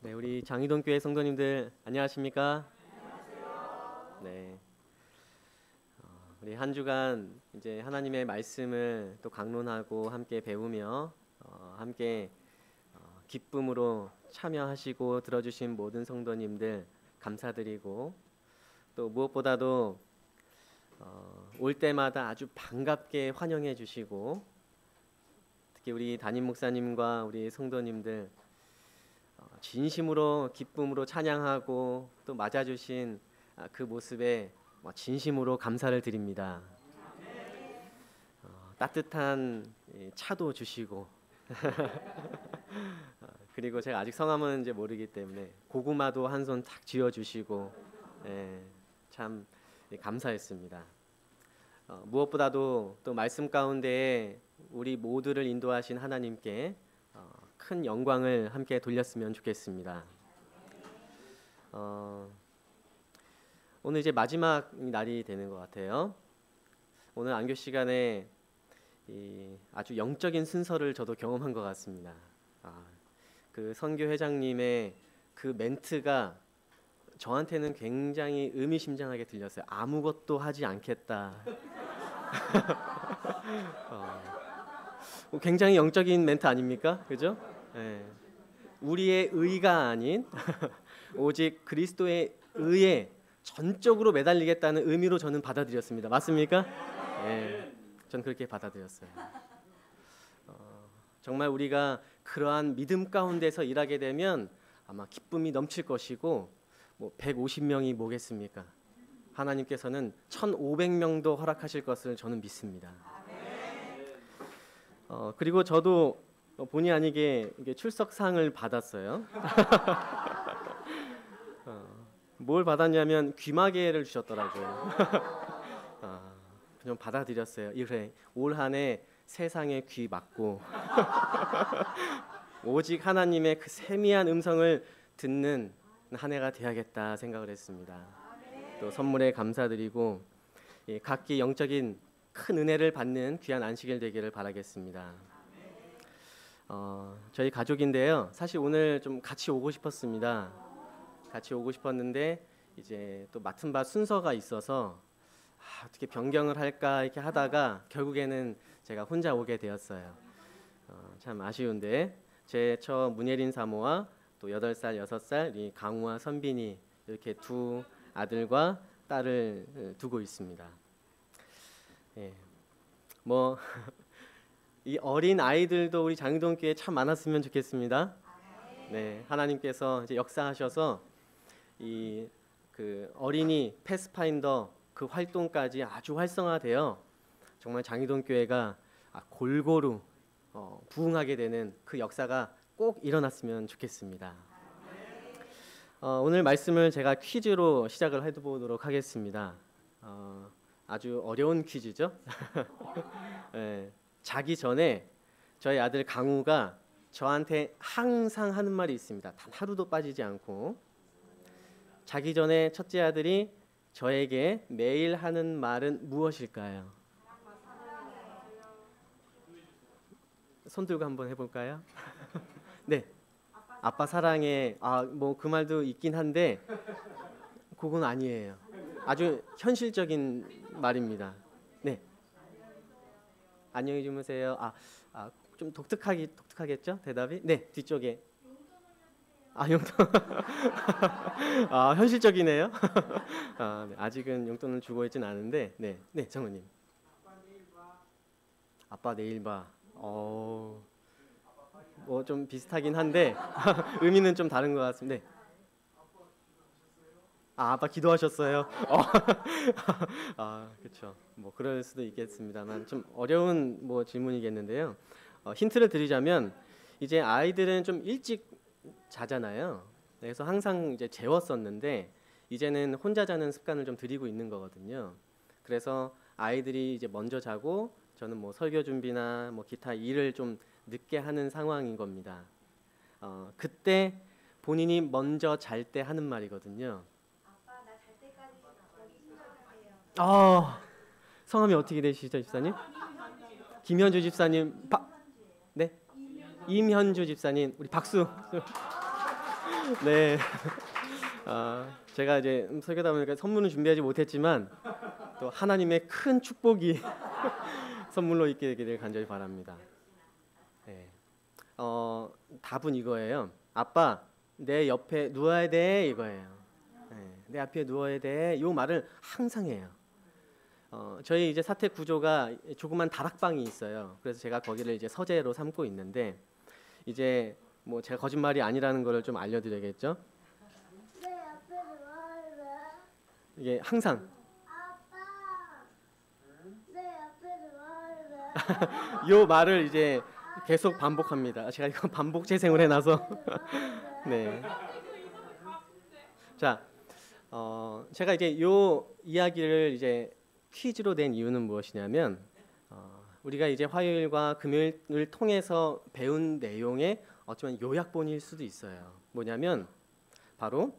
네, 우리 장희동 교회 성도님들 안녕하십니까? 안녕하세요. 네, 우리 한 주간 이제 하나님의 말씀을 또 강론하고 함께 배우며 함께 기쁨으로 참여하시고 들어주신 모든 성도님들 감사드리고 또 무엇보다도 올 때마다 아주 반갑게 환영해 주시고 특히 우리 담임 목사님과 우리 성도님들 진심으로 기쁨으로 찬양하고 또 맞아주신 그 모습에 진심으로 감사를 드립니다. 따뜻한 차도 주시고 그리고 제가 아직 성함은 이제 모르기 때문에 고구마도 한 손 탁 쥐어주시고 참 감사했습니다. 무엇보다도 또 말씀 가운데에 우리 모두를 인도하신 하나님께 큰 영광을 함께 돌렸으면 좋겠습니다. 오늘 이제 마지막 날이 되는 것 같아요. 오늘 안교 시간에 아주 영적인 순서를 저도 경험한 것 같습니다. 그 선교 회장님의 그 멘트가 저한테는 굉장히 의미심장하게 들렸어요. 아무것도 하지 않겠다. 굉장히 영적인 멘트 아닙니까? 그죠? 네. 우리의 의가 아닌 오직 그리스도의 의에 전적으로 매달리겠다는 의미로 저는 받아들였습니다. 맞습니까? 네. 전 그렇게 받아들였어요. 정말 우리가 그러한 믿음 가운데서 일하게 되면 아마 기쁨이 넘칠 것이고 150명이 뭐겠습니까? 하나님께서는 1,500명도 허락하실 것을 저는 믿습니다. 그리고 저도 본의 아니게 출석상을 받았어요. 뭘 받았냐면 귀마개를 주셨더라고요. 좀 받아들였어요. 이래 올 한 해 세상에 귀 막고 오직 하나님의 그 세미한 음성을 듣는 한 해가 되어야겠다 생각을 했습니다. 또 선물에 감사드리고 각기 영적인 큰 은혜를 받는 귀한 안식일 되기를 바라겠습니다. 저희 가족인데요. 사실 오늘 좀 같이 오고 싶었습니다. 같이 오고 싶었는데 이제 또 맡은 바 순서가 있어서 어떻게 변경을 할까 이렇게 하다가 결국에는 제가 혼자 오게 되었어요. 참 아쉬운데 제 처 문예린 사모와 또 8살, 6살 이 강우와 선빈이 이렇게 두 아들과 딸을 두고 있습니다. 예. 이 어린 아이들도 우리 장희동 교회에 참 많았으면 좋겠습니다. 네, 하나님께서 이제 역사하셔서 그 어린이 패스파인더 그 활동까지 아주 활성화되어 정말 장희동 교회가 골고루 부흥하게 되는 그 역사가 꼭 일어났으면 좋겠습니다. 오늘 말씀을 제가 퀴즈로 시작을 해보도록 하겠습니다. 아주 어려운 퀴즈죠. 네, 자기 전에 저희 아들 강우가 저한테 항상 하는 말이 있습니다. 단 하루도 빠지지 않고 자기 전에 첫째 아들이 저에게 매일 하는 말은 무엇일까요? 손 들고 한번 해볼까요? 네, 아빠 사랑해. 그 말도 있긴 한데 그건 아니에요. 아주 현실적인 말입니다. 네, 안녕히 주무세요. 좀 독특하겠죠? 대답이? 네, 뒤쪽에. 용돈. 현실적이네요. 네, 아직은 용돈을 주고 있진 않은데, 네, 장모님. 아빠 내일 봐. 좀 비슷하긴 한데 의미는 좀 다른 것 같습니다. 네. 아빠 기도하셨어요? 그렇죠. 그럴 수도 있겠습니다만 좀 어려운 질문이겠는데요. 힌트를 드리자면 이제 아이들은 좀 일찍 자잖아요. 그래서 항상 이제 재웠었는데 이제는 혼자 자는 습관을 좀 들이고 있는 거거든요. 그래서 아이들이 이제 먼저 자고 저는 설교 준비나 기타 일을 좀 늦게 하는 상황인 겁니다. 그때 본인이 먼저 잘 때 하는 말이거든요. 아빠 나 잘 때까지 여기 신청하세요. 성함이 어떻게 되시죠, 집사님? 김현주 집사님. 네? 임현주 집사님. 우리 박수. 네. 제가 이제 설교다 보니까 선물은 준비하지 못했지만 또 하나님의 큰 축복이 선물로 있게 되기를 간절히 바랍니다. 네. 답은 이거예요. 아빠, 내 옆에 누워야 돼 이거예요. 네. 내 앞에 누워야 돼. 이 말을 항상 해요. 저희 이제 사택 구조가 조그만 다락방이 있어요. 그래서 제가 거기를 이제 서재로 삼고 있는데 이제 뭐 제가 거짓말이 아니라는 거를 좀 알려드려야겠죠. 내 앞에 누워야 이게 항상 아빠, 내 앞에 누워야 요 말을 이제 계속 반복합니다. 제가 이거 반복 재생을 해놔서 네. 자, 제가 이제 요 이야기를 이제 퀴즈로 낸 이유는 무엇이냐면 우리가 이제 화요일과 금요일을 통해서 배운 내용의 어쩌면 요약본일 수도 있어요. 뭐냐면 바로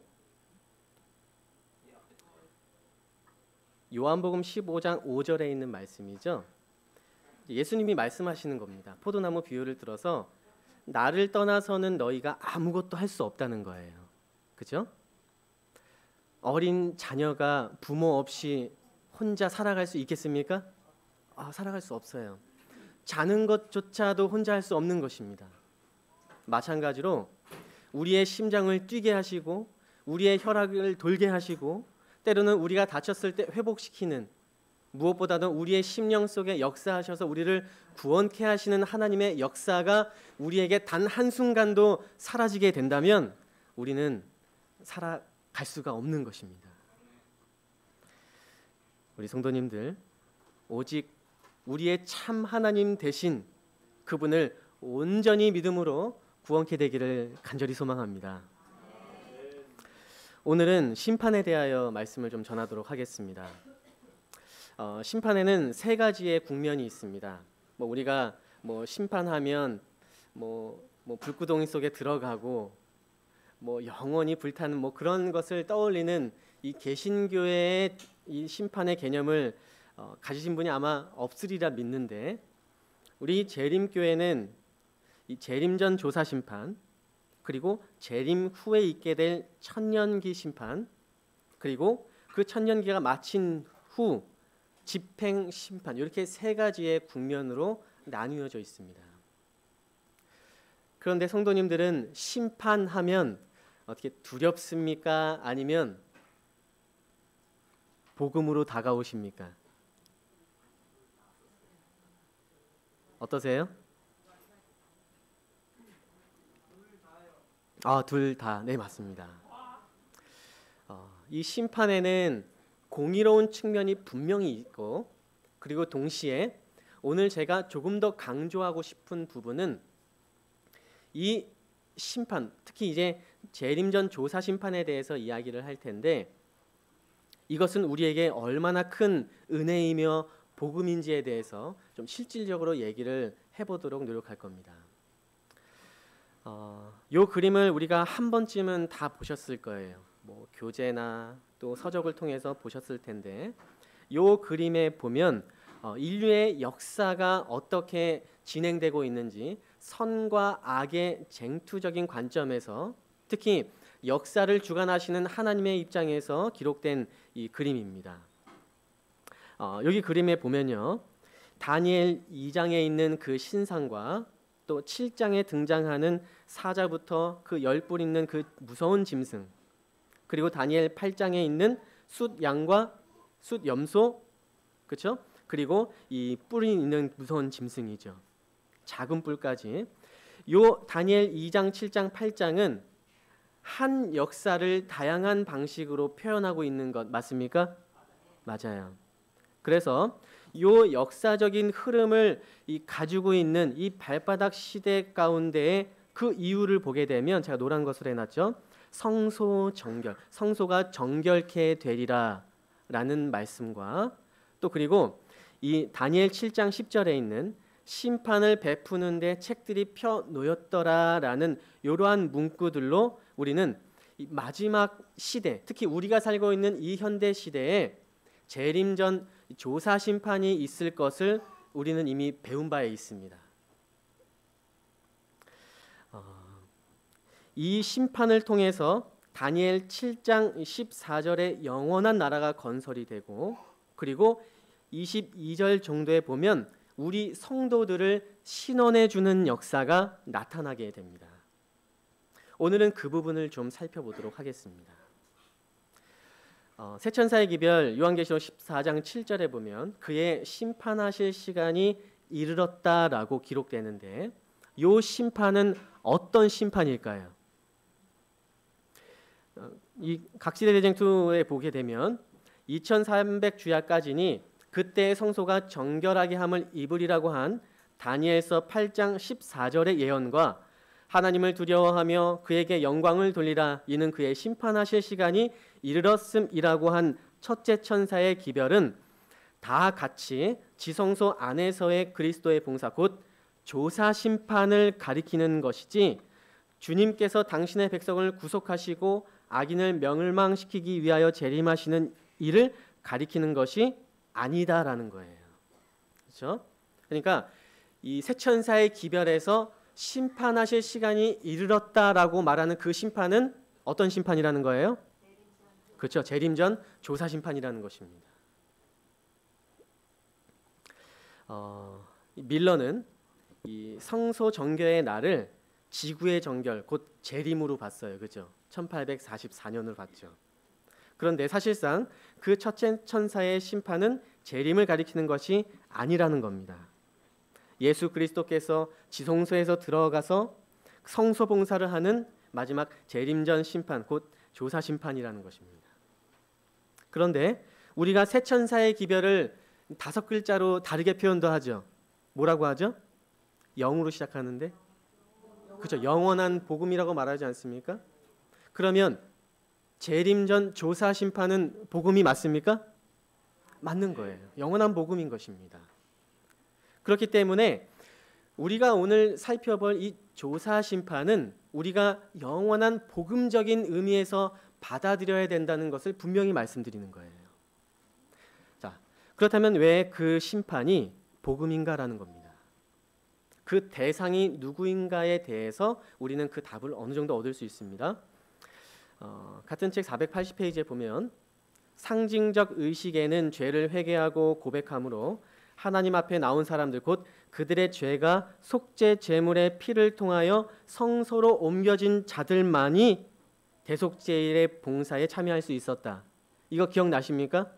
요한복음 15장 5절에 있는 말씀이죠. 예수님이 말씀하시는 겁니다. 포도나무 비유를 들어서 나를 떠나서는 너희가 아무것도 할 수 없다는 거예요. 그죠? 어린 자녀가 부모 없이 혼자 살아갈 수 있겠습니까? 살아갈 수 없어요. 자는 것조차도 혼자 할 수 없는 것입니다. 마찬가지로 우리의 심장을 뛰게 하시고 우리의 혈압을 돌게 하시고 때로는 우리가 다쳤을 때 회복시키는 무엇보다도 우리의 심령 속에 역사하셔서 우리를 구원케 하시는 하나님의 역사가 우리에게 단 한순간도 사라지게 된다면 우리는 살아갈 수가 없는 것입니다. 우리 성도님들, 오직 우리의 참 하나님 되신 그분을 온전히 믿음으로 구원케 되기를 간절히 소망합니다. 오늘은 심판에 대하여 말씀을 좀 전하도록 하겠습니다. 심판에는 세 가지의 국면이 있습니다. 우리가 심판하면 불구덩이 속에 들어가고 영원히 불타는 그런 것을 떠올리는 이 개신교의 이 심판의 개념을 가지신 분이 아마 없으리라 믿는데, 우리 재림교회는 이 재림 전 조사 심판, 그리고 재림 후에 있게 될 천년기 심판, 그리고 그 천년기가 마친 후 집행 심판, 이렇게 세 가지의 국면으로 나뉘어져 있습니다. 그런데 성도님들은 심판하면 어떻게 두렵습니까? 아니면 복음으로 다가오십니까? 어떠세요? 둘 다. 네, 맞습니다. 이 심판에는 공의로운 측면이 분명히 있고, 그리고 동시에 오늘 제가 조금 더 강조하고 싶은 부분은 이 심판, 특히 이제 재림전 조사 심판에 대해서 이야기를 할 텐데, 이것은 우리에게 얼마나 큰 은혜이며 복음인지에 대해서 좀 실질적으로 얘기를 해보도록 노력할 겁니다. 요 그림을 우리가 한 번쯤은 다 보셨을 거예요. 교재나 또 서적을 통해서 보셨을 텐데, 요 그림에 보면 인류의 역사가 어떻게 진행되고 있는지 선과 악의 쟁투적인 관점에서, 특히 역사를 주관하시는 하나님의 입장에서 기록된 이 그림입니다. 여기 그림에 보면요, 다니엘 2장에 있는 그 신상과 또 7장에 등장하는 사자부터 그 열뿔 있는 그 무서운 짐승, 그리고 다니엘 8장에 있는 숫양과 숫염소, 그렇죠? 그리고 이 뿔이 있는 무서운 짐승이죠. 작은 뿔까지. 요 다니엘 2장, 7장, 8장은 한 역사를 다양한 방식으로 표현하고 있는 것 맞습니까? 맞아요. 그래서 요 역사적인 흐름을 가지고 있는 이 발바닥 시대 가운데에 그 이유를 보게 되면, 제가 노란 것으로 해놨죠. 성소정결, 성소가 정결케 되리라 라는 말씀과, 또 그리고 이 다니엘 7장 10절에 있는 심판을 베푸는데 책들이 펴 놓였더라 라는 이러한 문구들로 우리는 이 마지막 시대, 특히 우리가 살고 있는 이 현대 시대에 재림전 조사 심판이 있을 것을 우리는 이미 배운 바에 있습니다. 이 심판을 통해서 다니엘 7장 14절에 영원한 나라가 건설이 되고, 그리고 22절 정도에 보면 우리 성도들을 신원해 주는 역사가 나타나게 됩니다. 오늘은 그 부분을 좀 살펴보도록 하겠습니다. 새 천사의 기별 요한계시록 14장 7절에 보면 그의 심판하실 시간이 이르렀다라고 기록되는데, 이 심판은 어떤 심판일까요? 이 각시대 대쟁투에 보게 되면 2300주야까지니 그때의 성소가 정결하게 함을 입으리라고 한 다니엘서 8장 14절의 예언과 하나님을 두려워하며 그에게 영광을 돌리라 이는 그의 심판하실 시간이 이르렀음이라고 한 첫째 천사의 기별은 다 같이 지성소 안에서의 그리스도의 봉사 곧 조사 심판을 가리키는 것이지, 주님께서 당신의 백성을 구속하시고 악인을 멸망시키기 위하여 재림하시는 일을 가리키는 것이 아니다라는 거예요. 그렇죠? 그러니까 이 새 천사의 기별에서 심판하실 시간이 이르렀다라고 말하는 그 심판은 어떤 심판이라는 거예요? 그렇죠. 재림전 조사 심판이라는 것입니다. 밀러는 이 성소 정결의 날을 지구의 정결 곧 재림으로 봤어요. 그렇죠? 1844년을 봤죠. 그런데 사실상 그 첫째 천사의 심판은 재림을 가리키는 것이 아니라는 겁니다. 예수 그리스도께서 지성소에서 들어가서 성소 봉사를 하는 마지막 재림전 심판 곧 조사 심판이라는 것입니다. 그런데 우리가 새 천사의 기별을 5글자로 다르게 표현도 하죠. 뭐라고 하죠? 영으로 시작하는데, 그렇죠? 영원한 복음이라고 말하지 않습니까? 그러면 재림전 조사 심판은 복음이 맞습니까? 맞는 거예요. 영원한 복음인 것입니다. 그렇기 때문에 우리가 오늘 살펴볼 이 조사 심판은 우리가 영원한 복음적인 의미에서 받아들여야 된다는 것을 분명히 말씀드리는 거예요. 자, 그렇다면 왜 그 심판이 복음인가라는 겁니다. 그 대상이 누구인가에 대해서 우리는 그 답을 어느 정도 얻을 수 있습니다. 같은 책 480페이지에 보면 상징적 의식에는 죄를 회개하고 고백함으로 하나님 앞에 나온 사람들 곧 그들의 죄가 속죄 제물의 피를 통하여 성소로 옮겨진 자들만이 대속죄일의 봉사에 참여할 수 있었다. 이거 기억나십니까?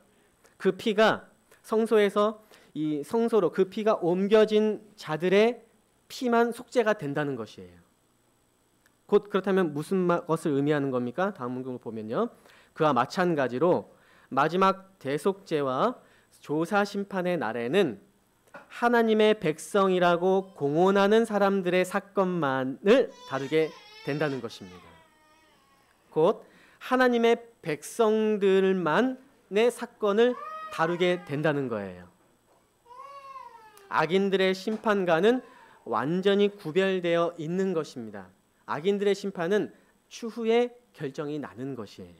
그 피가 성소에서 이 성소로 그 피가 옮겨진 자들의 피만 속죄가 된다는 것이에요. 곧 그렇다면 무슨 것을 의미하는 겁니까? 다음 문구를 보면요. 그와 마찬가지로 마지막 대속죄와 조사 심판의 날에는 하나님의 백성이라고 공언하는 사람들의 사건만을 다루게 된다는 것입니다. 곧 하나님의 백성들만의 사건을 다루게 된다는 거예요. 악인들의 심판과는 완전히 구별되어 있는 것입니다. 악인들의 심판은 추후에 결정이 나는 것이에요.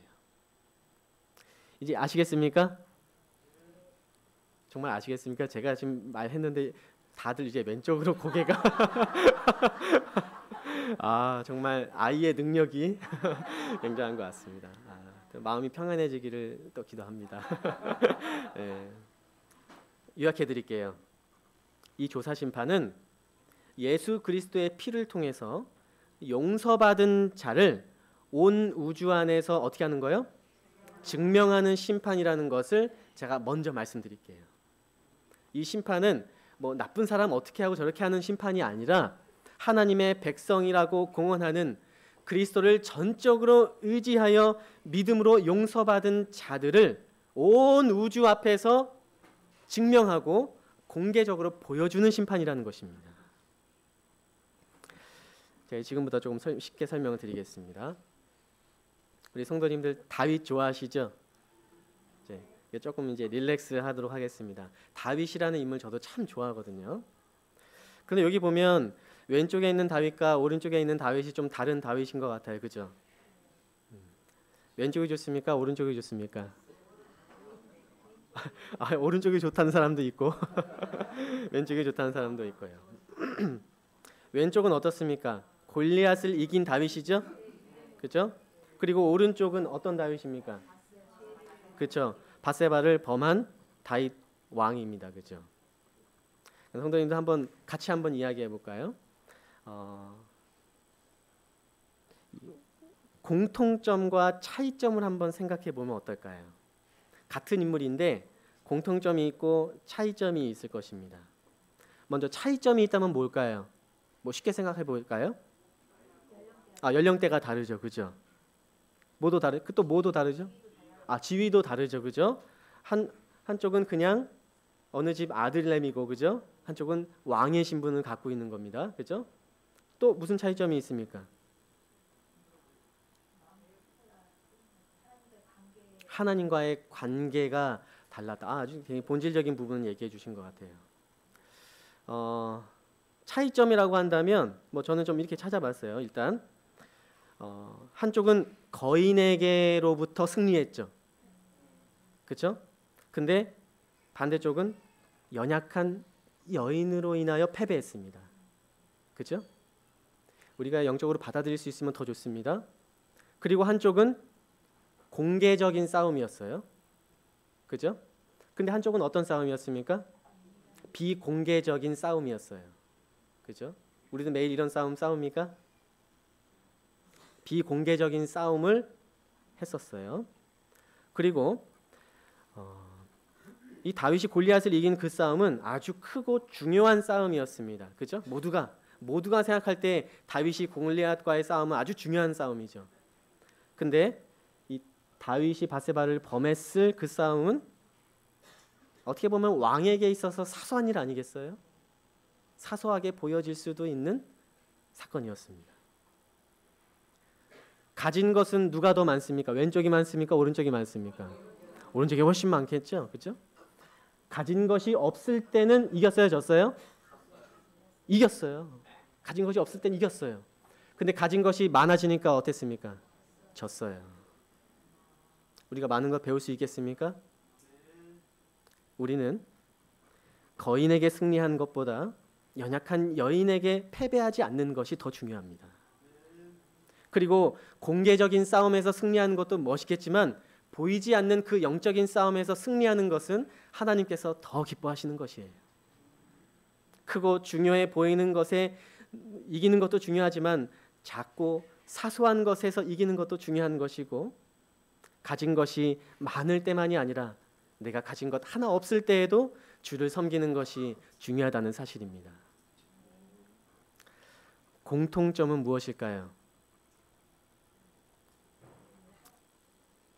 이제 아시겠습니까? 정말 아시겠습니까? 제가 지금 말했는데 다들 이제 왼쪽으로 고개가 정말 아이의 능력이 굉장한 것 같습니다. 마음이 평안해지기를 또 기도합니다. 네. 요약해 드릴게요. 이 조사 심판은 예수 그리스도의 피를 통해서 용서받은 자를 온 우주 안에서 어떻게 하는 거예요? 증명하는 심판이라는 것을 제가 먼저 말씀드릴게요. 이 심판은 뭐 나쁜 사람 어떻게 하고 저렇게 하는 심판이 아니라 하나님의 백성이라고 공언하는 그리스도를 전적으로 의지하여 믿음으로 용서받은 자들을 온 우주 앞에서 증명하고 공개적으로 보여주는 심판이라는 것입니다. 제가 지금부터 조금 쉽게 설명을 드리겠습니다. 우리 성도님들 다윗 좋아하시죠? 조금 이제 릴렉스 하도록 하겠습니다. 다윗이라는 인물 저도 참 좋아하거든요. 그런데 여기 보면 왼쪽에 있는 다윗과 오른쪽에 있는 다윗이 좀 다른 다윗인 것 같아요. 그죠? 왼쪽이 좋습니까? 오른쪽이 좋습니까? 오른쪽이 좋다는 사람도 있고 왼쪽이 좋다는 사람도 있고요. 왼쪽은 어떻습니까? 골리앗을 이긴 다윗이죠? 그죠? 그리고 오른쪽은 어떤 다윗입니까? 그렇죠. 밧세바를 범한 다윗 왕입니다. 그죠? 성도님들 한번 같이 한번 이야기해 볼까요? 공통점과 차이점을 한번 생각해 보면 어떨까요? 같은 인물인데 공통점이 있고 차이점이 있을 것입니다. 먼저 차이점이 있다면 뭘까요? 뭐 쉽게 생각해 볼까요? 연령대가 다르죠, 그죠? 또 뭐도 다르죠? 지위도 다르죠, 그죠? 한쪽은 그냥 어느 집 아들내미고, 그죠? 한쪽은 왕의 신분을 갖고 있는 겁니다, 그죠? 또 무슨 차이점이 있습니까? 하나님과의 관계가 달랐다. 아주 되게 본질적인 부분을 얘기해 주신 것 같아요. 차이점이라고 한다면 뭐 저는 좀 이렇게 찾아봤어요. 일단 한쪽은 거인에게로부터 승리했죠. 그렇죠? 근데 반대쪽은 연약한 여인으로 인하여 패배했습니다. 그렇죠? 우리가 영적으로 받아들일 수 있으면 더 좋습니다. 그리고 한쪽은 공개적인 싸움이었어요. 그죠? 근데 한쪽은 어떤 싸움이었습니까? 비공개적인 싸움이었어요. 그죠? 우리도 매일 이런 싸움 싸웁니까? 비공개적인 싸움을 했었어요. 그리고 이 다윗이 골리앗을 이긴 그 싸움은 아주 크고 중요한 싸움이었습니다. 그죠? 모두가 생각할 때 다윗이 골리앗과의 싸움은 아주 중요한 싸움이죠. 근데 이 다윗이 밧세바를 범했을 그 싸움은 어떻게 보면 왕에게 있어서 사소한 일 아니겠어요? 사소하게 보여질 수도 있는 사건이었습니다. 가진 것은 누가 더 많습니까? 왼쪽이 많습니까? 오른쪽이 많습니까? 오른쪽이 훨씬 많겠죠, 그렇죠? 가진 것이 없을 때는 이겼어요, 졌어요? 이겼어요. 가진 것이 없을 때는 이겼어요. 근데 가진 것이 많아지니까 어땠습니까? 졌어요. 우리가 많은 걸 배울 수 있겠습니까? 우리는 거인에게 승리한 것보다 연약한 여인에게 패배하지 않는 것이 더 중요합니다. 그리고 공개적인 싸움에서 승리하는 것도 멋있겠지만 보이지 않는 그 영적인 싸움에서 승리하는 것은 하나님께서 더 기뻐하시는 것이에요. 크고 중요해 보이는 것에 이기는 것도 중요하지만 작고 사소한 것에서 이기는 것도 중요한 것이고, 가진 것이 많을 때만이 아니라 내가 가진 것 하나 없을 때에도 주를 섬기는 것이 중요하다는 사실입니다. 공통점은 무엇일까요?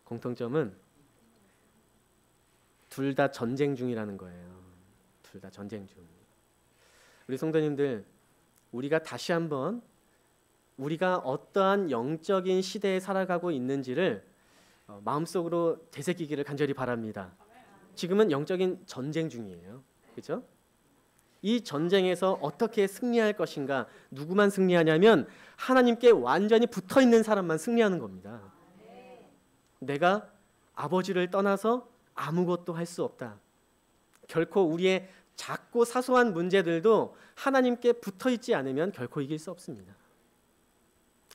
공통점은 둘 다 전쟁 중이라는 거예요. 둘 다 전쟁 중. 우리 성도님들, 우리가 다시 한번 우리가 어떠한 영적인 시대에 살아가고 있는지를 마음속으로 되새기기를 간절히 바랍니다. 지금은 영적인 전쟁 중이에요. 그렇죠? 이 전쟁에서 어떻게 승리할 것인가? 누구만 승리하냐면 하나님께 완전히 붙어 있는 사람만 승리하는 겁니다. 내가 아버지를 떠나서 아무것도 할 수 없다. 결코 우리의 작고 사소한 문제들도 하나님께 붙어 있지 않으면 결코 이길 수 없습니다.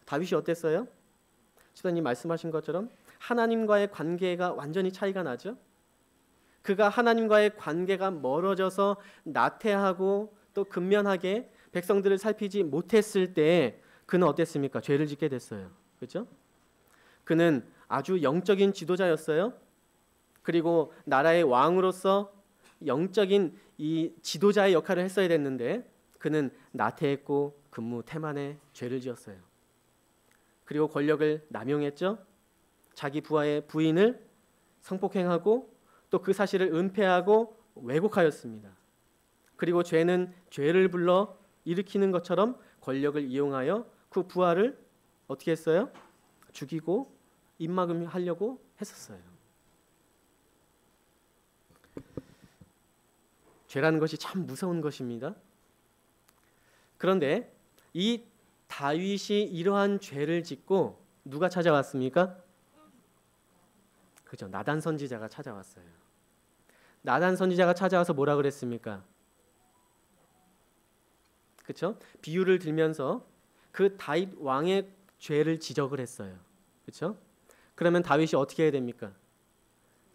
다윗이 어땠어요? 지도자님 말씀하신 것처럼 하나님과의 관계가 완전히 차이가 나죠. 그가 하나님과의 관계가 멀어져서 나태하고 또 근면하게 백성들을 살피지 못했을 때 그는 어땠습니까? 죄를 짓게 됐어요. 그렇죠? 그는 아주 영적인 지도자였어요. 그리고 나라의 왕으로서 영적인 이 지도자의 역할을 했어야 됐는데 그는 나태했고 근무태만에 죄를 지었어요. 그리고 권력을 남용했죠. 자기 부하의 부인을 성폭행하고 또 그 사실을 은폐하고 왜곡하였습니다. 그리고 죄는 죄를 불러 일으키는 것처럼 권력을 이용하여 그 부하를 어떻게 했어요? 죽이고 입막음하려고 했었어요. 죄라는 것이 참 무서운 것입니다. 그런데 이 다윗이 이러한 죄를 짓고 누가 찾아왔습니까? 그죠? 나단 선지자가 찾아왔어요. 나단 선지자가 찾아와서 뭐라 그랬습니까? 그렇죠? 비유를 들면서 그 다윗 왕의 죄를 지적을 했어요. 그렇죠? 그러면 다윗이 어떻게 해야 됩니까?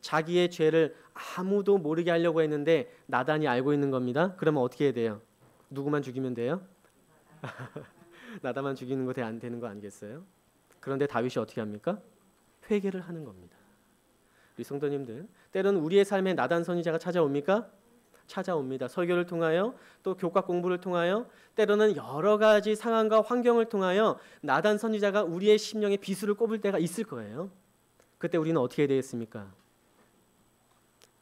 자기의 죄를 아무도 모르게 하려고 했는데 나단이 알고 있는 겁니다. 그러면 어떻게 해야 돼요? 누구만 죽이면 돼요? 나단만 죽이는 거 안 되는 거 아니겠어요? 그런데 다윗이 어떻게 합니까? 회개를 하는 겁니다. 우리 성도님들, 때로는 우리의 삶에 나단 선지자가 찾아옵니까? 찾아옵니다. 설교를 통하여 또 교과 공부를 통하여 때로는 여러 가지 상황과 환경을 통하여 나단 선지자가 우리의 심령에 비수를 꼽을 때가 있을 거예요. 그때 우리는 어떻게 해야 되겠습니까?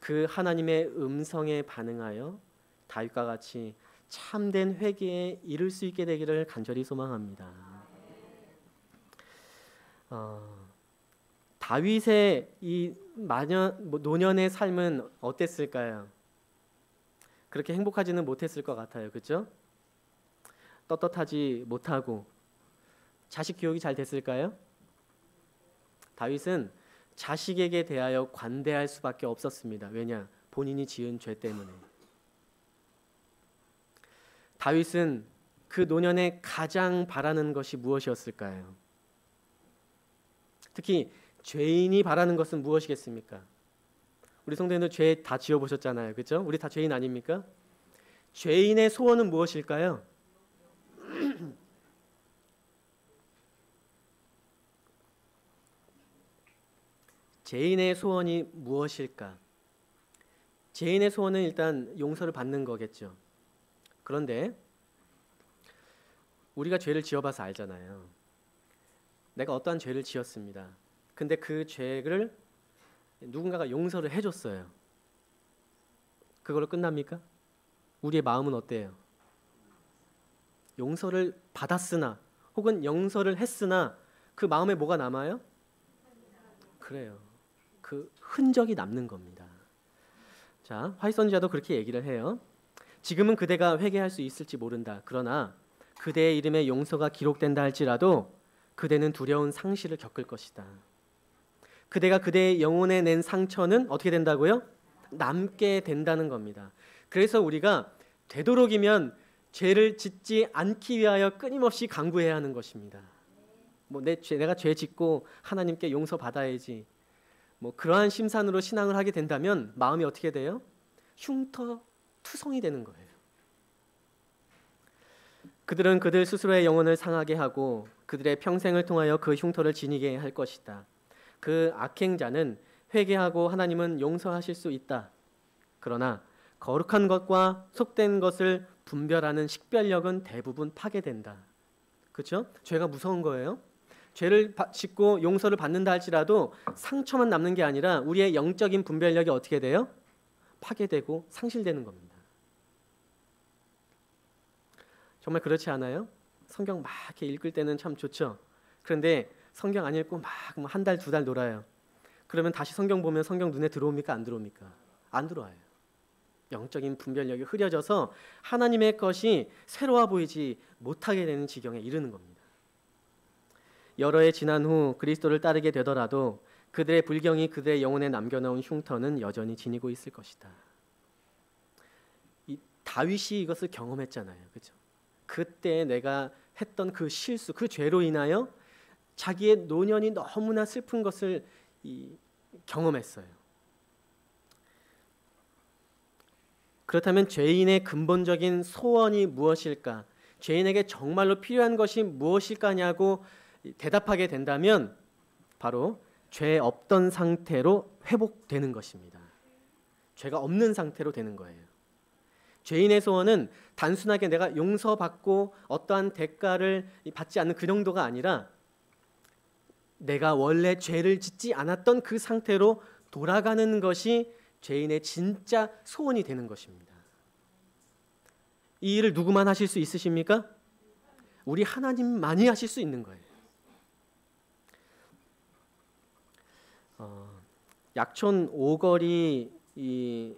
그 하나님의 음성에 반응하여 다윗과 같이 참된 회개에 이를 수 있게 되기를 간절히 소망합니다. 다윗의 이 노년의 삶은 어땠을까요? 그렇게 행복하지는 못했을 것 같아요. 그렇죠? 떳떳하지 못하고 자식 교육이 잘 됐을까요? 다윗은 자식에게 대하여 관대할 수밖에 없었습니다. 왜냐? 본인이 지은 죄 때문에. 다윗은 그 노년에 가장 바라는 것이 무엇이었을까요? 특히 죄인이 바라는 것은 무엇이겠습니까? 우리 성도님들 죄 다 지어보셨잖아요. 그렇죠? 우리 다 죄인 아닙니까? 죄인의 소원은 무엇일까요? 죄인의 소원이 무엇일까? 죄인의 소원은 일단 용서를 받는 거겠죠. 그런데 우리가 죄를 지어봐서 알잖아요. 내가 어떠한 죄를 지었습니다. 근데 그 죄를 누군가가 용서를 해줬어요. 그걸로 끝납니까? 우리의 마음은 어때요? 용서를 받았으나 혹은 용서를 했으나 그 마음에 뭐가 남아요? 그래요. 그 흔적이 남는 겁니다. 자, 화이 선지자도 그렇게 얘기를 해요. 지금은 그대가 회개할 수 있을지 모른다. 그러나 그대의 이름에 용서가 기록된다 할지라도 그대는 두려운 상실을 겪을 것이다. 그대가 그대의 영혼에 낸 상처는 어떻게 된다고요? 남게 된다는 겁니다. 그래서 우리가 되도록이면 죄를 짓지 않기 위하여 끊임없이 강구해야 하는 것입니다. 내가 죄 짓고 하나님께 용서 받아야지. 그러한 심산으로 신앙을 하게 된다면 마음이 어떻게 돼요? 흉터투성이 되는 거예요. 그들은 그들 스스로의 영혼을 상하게 하고 그들의 평생을 통하여 그 흉터를 지니게 할 것이다. 그 악행자는 회개하고 하나님은 용서하실 수 있다. 그러나 거룩한 것과 속된 것을 분별하는 식별력은 대부분 파괴된다. 그렇죠? 죄가 무서운 거예요. 죄를 짓고 용서를 받는다 할지라도 상처만 남는 게 아니라 우리의 영적인 분별력이 어떻게 돼요? 파괴되고 상실되는 겁니다. 정말 그렇지 않아요? 성경 막 이렇게 읽을 때는 참 좋죠. 그런데 성경 안 읽고 막 한 달, 두 달 놀아요. 그러면 다시 성경 보면 성경 눈에 들어옵니까? 안 들어옵니까? 안 들어와요. 영적인 분별력이 흐려져서 하나님의 것이 새로워 보이지 못하게 되는 지경에 이르는 겁니다. 여러 해 지난 후 그리스도를 따르게 되더라도 그들의 불경이 그들의 영혼에 남겨놓은 흉터는 여전히 지니고 있을 것이다. 이 다윗이 이것을 경험했잖아요. 그렇죠? 그때 내가 했던 그 실수, 그 죄로 인하여 자기의 노년이 너무나 슬픈 것을 경험했어요. 그렇다면 죄인의 근본적인 소원이 무엇일까? 죄인에게 정말로 필요한 것이 무엇일까냐고 대답하게 된다면 바로 죄 없던 상태로 회복되는 것입니다. 죄가 없는 상태로 되는 거예요. 죄인의 소원은 단순하게 내가 용서받고 어떠한 대가를 받지 않는 그 정도가 아니라 내가 원래 죄를 짓지 않았던 그 상태로 돌아가는 것이 죄인의 진짜 소원이 되는 것입니다. 이 일을 누구만 하실 수 있으십니까? 우리 하나님만이 하실 수 있는 거예요. 약촌 오거리 이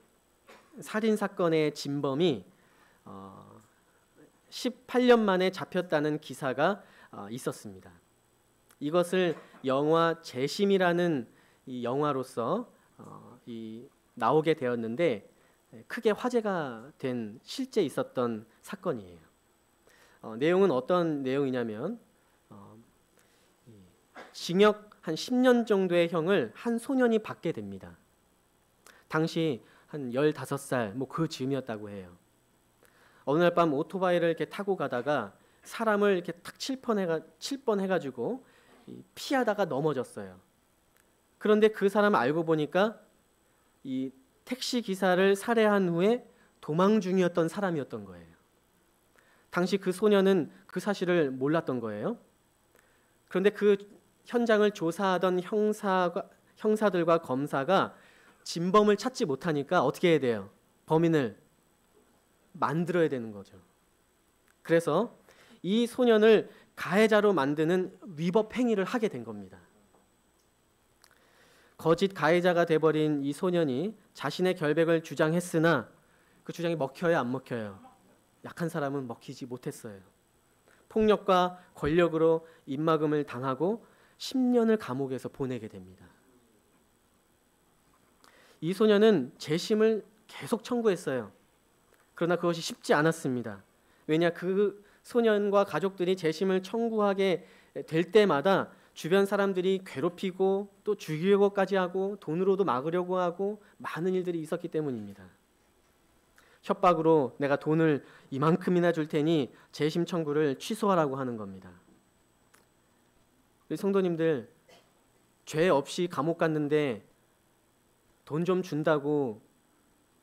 살인 사건의 진범이 18년 만에 잡혔다는 기사가 있었습니다. 이것을 영화 재심이라는 이 영화로서 나오게 되었는데 크게 화제가 된 실제 있었던 사건이에요. 내용은 어떤 내용이냐면 징역 한 10년 정도의 형을 한 소년이 받게 됩니다. 당시 한 15살 뭐 그 즈음이었다고 해요. 어느 날 밤 오토바이를 이렇게 타고 가다가 사람을 이렇게 탁 칠 뻔 해가지고 피하다가 넘어졌어요. 그런데 그 사람 알고 보니까 이 택시 기사를 살해한 후에 도망 중이었던 사람이었던 거예요. 당시 그 소년은 그 사실을 몰랐던 거예요. 그런데 그 현장을 조사하던 형사들과 검사가 진범을 찾지 못하니까 어떻게 해야 돼요? 범인을 만들어야 되는 거죠. 그래서 이 소년을 가해자로 만드는 위법 행위를 하게 된 겁니다. 거짓 가해자가 돼버린 이 소년이 자신의 결백을 주장했으나 그 주장이 먹혀요, 안 먹혀요? 약한 사람은 먹히지 못했어요. 폭력과 권력으로 입막음을 당하고 10년을 감옥에서 보내게 됩니다. 이 소년은 재심을 계속 청구했어요. 그러나 그것이 쉽지 않았습니다. 왜냐, 그 소년과 가족들이 재심을 청구하게 될 때마다 주변 사람들이 괴롭히고 또 죽이려고까지 하고 돈으로도 막으려고 하고 많은 일들이 있었기 때문입니다. 협박으로 내가 돈을 이만큼이나 줄 테니 재심 청구를 취소하라고 하는 겁니다. 우리 성도님들, 죄 없이 감옥 갔는데 돈 좀 준다고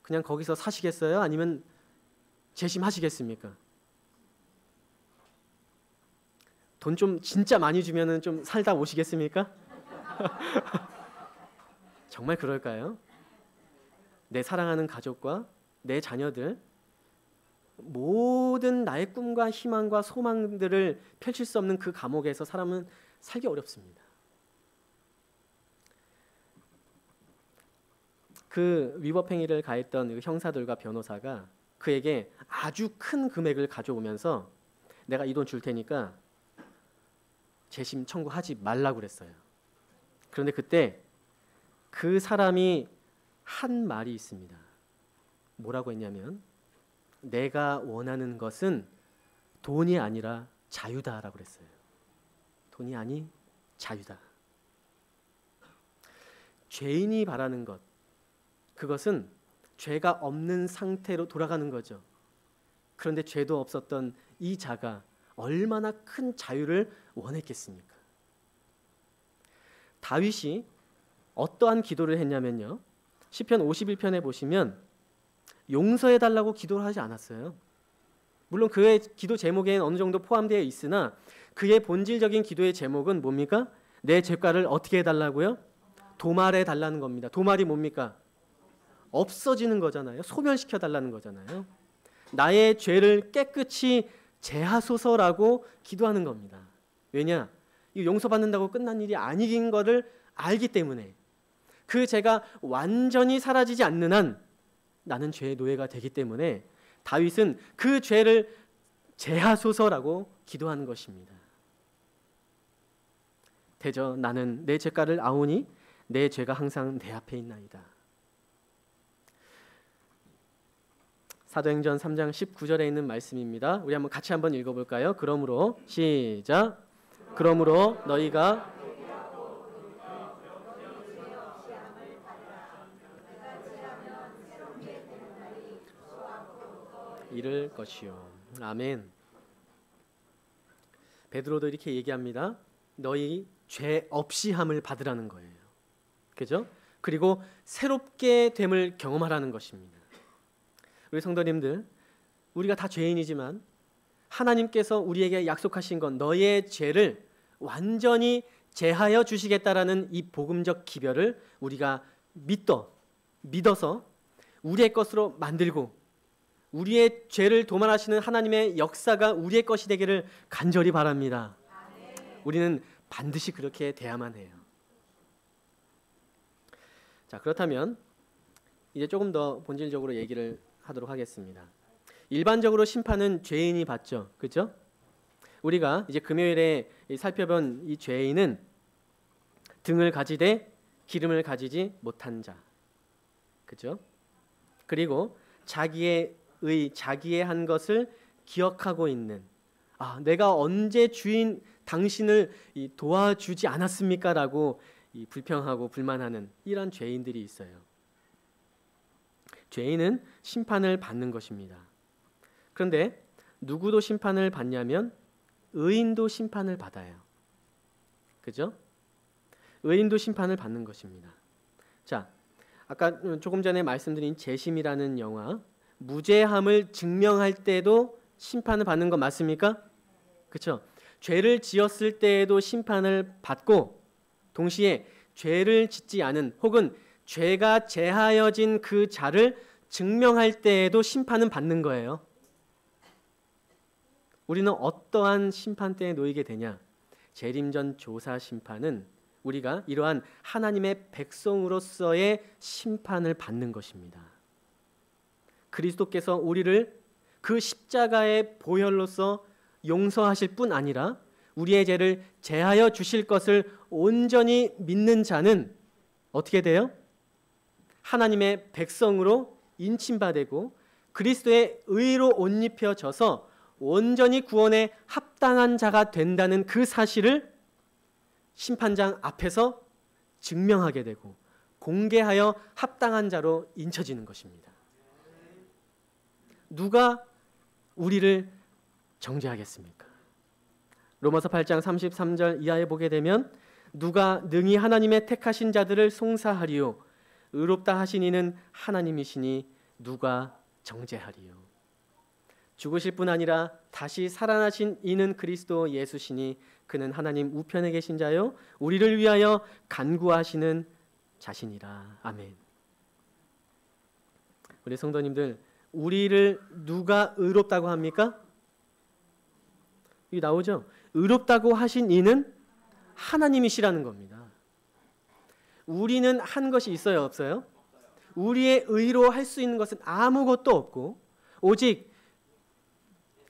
그냥 거기서 사시겠어요? 아니면 재심하시겠습니까? 돈 좀 진짜 많이 주면은 좀 살다 오시겠습니까? 정말 그럴까요? 내 사랑하는 가족과 내 자녀들, 모든 나의 꿈과 희망과 소망들을 펼칠 수 없는 그 감옥에서 사람은 살기 어렵습니다. 그 위법 행위를 가했던 그 형사들과 변호사가 그에게 아주 큰 금액을 가져오면서 내가 이 돈 줄 테니까 재심 청구하지 말라고 그랬어요. 그런데 그때 그 사람이 한 말이 있습니다. 뭐라고 했냐면, 내가 원하는 것은 돈이 아니라 자유다라고 그랬어요. 돈이 아니 자유다. 죄인이 바라는 것, 그것은 죄가 없는 상태로 돌아가는 거죠. 그런데 죄도 없었던 이 자가 얼마나 큰 자유를 원했겠습니까? 다윗이 어떠한 기도를 했냐면요, 시편 51편에 보시면 용서해 달라고 기도를 하지 않았어요. 물론 그의 기도 제목에는 어느 정도 포함되어 있으나 그의 본질적인 기도의 제목은 뭡니까? 내 죄가를 어떻게 해달라고요? 도말해 달라는 겁니다. 도말이 뭡니까? 없어지는 거잖아요. 소멸시켜 달라는 거잖아요. 나의 죄를 깨끗이 제하소서라고 기도하는 겁니다. 왜냐? 이 용서받는다고 끝난 일이 아닌 것을 알기 때문에, 그 죄가 완전히 사라지지 않는 한 나는 죄의 노예가 되기 때문에 다윗은 그 죄를 제하소서라고 기도하는 것입니다. 대저 나는 내 죄가를 아오니 내 죄가 항상 내 앞에 있나이다. 사도행전 3장 19절에 있는 말씀입니다. 우리 같이 한번 읽어볼까요? 그러므로 시작. 그러므로 너희가 이를 것이요. 아멘. 베드로도 이렇게 얘기합니다. 너희 죄 없이 함을 받으라는 거예요. 그죠? 그리고 새롭게 됨을 경험하라는 것입니다. 우리 성도님들, 우리가 다 죄인이지만 하나님께서 우리에게 약속하신 건 너의 죄를 완전히 제하여 주시겠다라는 이 복음적 기별을 우리가 믿어서 우리의 것으로 만들고 우리의 죄를 도말하시는 하나님의 역사가 우리의 것이 되기를 간절히 바랍니다. 우리는 반드시 그렇게 돼야만 해요. 자, 그렇다면 이제 조금 더 본질적으로 얘기를 하도록 하겠습니다. 일반적으로 심판은 죄인이 받죠. 그렇죠? 우리가 이제 금요일에 살펴본 이 죄인은 등을 가지되 기름을 가지지 못한 자. 그렇죠? 그리고 자기의 한 것을 기억하고 있는, 내가 언제 주인 당신을 도와주지 않았습니까? 라고 불평하고 불만하는 이런 죄인들이 있어요. 죄인은 심판을 받는 것입니다. 그런데 누구도 심판을 받냐면 의인도 심판을 받아요. 그죠? 의인도 심판을 받는 것입니다. 자, 아까 조금 전에 말씀드린 재심이라는 영화, 무죄함을 증명할 때도 심판을 받는 거 맞습니까? 그렇죠? 죄를 지었을 때에도 심판을 받고 동시에 죄를 짓지 않은 혹은 죄가 제하여진 그 자를 증명할 때에도 심판은 받는 거예요. 우리는 어떠한 심판대에 놓이게 되냐? 재림전 조사 심판은 우리가 이러한 하나님의 백성으로서의 심판을 받는 것입니다. 그리스도께서 우리를 그 십자가의 보혈로서 용서하실 뿐 아니라 우리의 죄를 제하여 주실 것을 온전히 믿는 자는 어떻게 돼요? 하나님의 백성으로 인침받고 그리스도의 의로 옷 입혀져서 온전히 구원에 합당한 자가 된다는 그 사실을 심판장 앞에서 증명하게 되고 공개하여 합당한 자로 인쳐지는 것입니다. 누가 우리를 정죄하겠습니까? 로마서 8장 33절 이하에 보게 되면 누가 능히 하나님의 택하신 자들을 송사하리요 의롭다 하신 이는 하나님이시니 누가 정죄하리요. 죽으실 뿐 아니라 다시 살아나신 이는 그리스도 예수시니 그는 하나님 우편에 계신 자요 우리를 위하여 간구하시는 자신이라. 아멘. 우리 성도님들, 우리를 누가 의롭다고 합니까? 여기 나오죠? 의롭다고 하신 이는 하나님이시라는 겁니다. 우리는 한 것이 있어요, 없어요? 우리의 의로 할 수 있는 것은 아무것도 없고 오직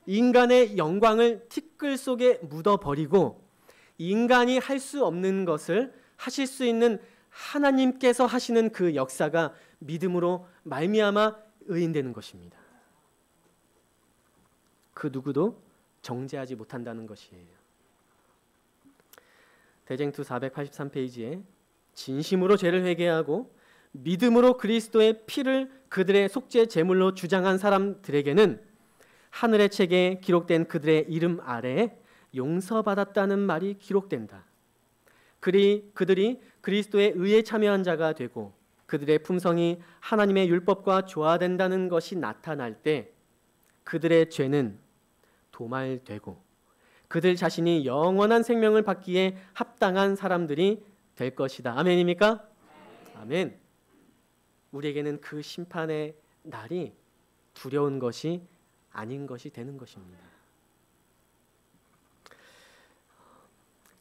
인간의 영광을 티끌 속에 묻어버리고 인간이 할 수 없는 것을 하실 수 있는 하나님께서 하시는 그 역사가 믿음으로 말미암아 의인되는 것입니다. 그 누구도 정죄하지 못한다는 것이에요. 대쟁투 483페이지에 진심으로 죄를 회개하고 믿음으로 그리스도의 피를 그들의 속죄 제물로 주장한 사람들에게는 하늘의 책에 기록된 그들의 이름 아래에 용서받았다는 말이 기록된다. 그들이 그리스도의 의에 참여한 자가 되고 그들의 품성이 하나님의 율법과 조화된다는 것이 나타날 때 그들의 죄는 도말되고 그들 자신이 영원한 생명을 받기에 합당한 사람들이 될 것이다. 아멘입니까? 아멘. 우리에게는 그 심판의 날이 두려운 것이 아닌 것이 되는 것입니다.